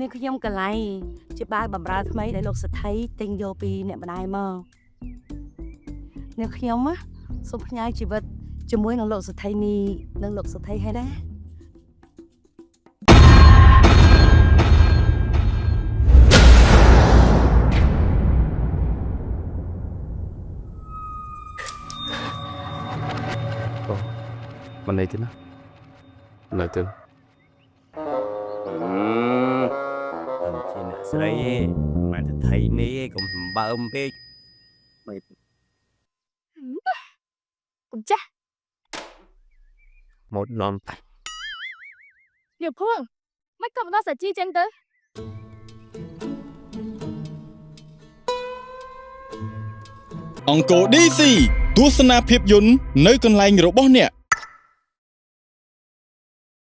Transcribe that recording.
នេះខ្ញុំកន្លែងជាបាយបំរើថ្មីដែលលោកសេដ្ឋីទិញយកពីអ្នកម្ដាយមកនេះខ្ញុំសូមផ្ញើជីវិតជាមួយនឹងលោកសេដ្ឋីនេះនិងលោកសេដ្ឋីហើយដែរមិនអីទេណានៅទៅជាអ្នកស្រីមិនទៅថៃនេះកុំសម្បើមពេកមិនកុំចាស់មកនំយកភួងមិនក៏មិនដល់សាជីចឹងទៅអង្គរ DC ទស្សនាភាពយន្តនៅកន្លែងរបស់អ្នក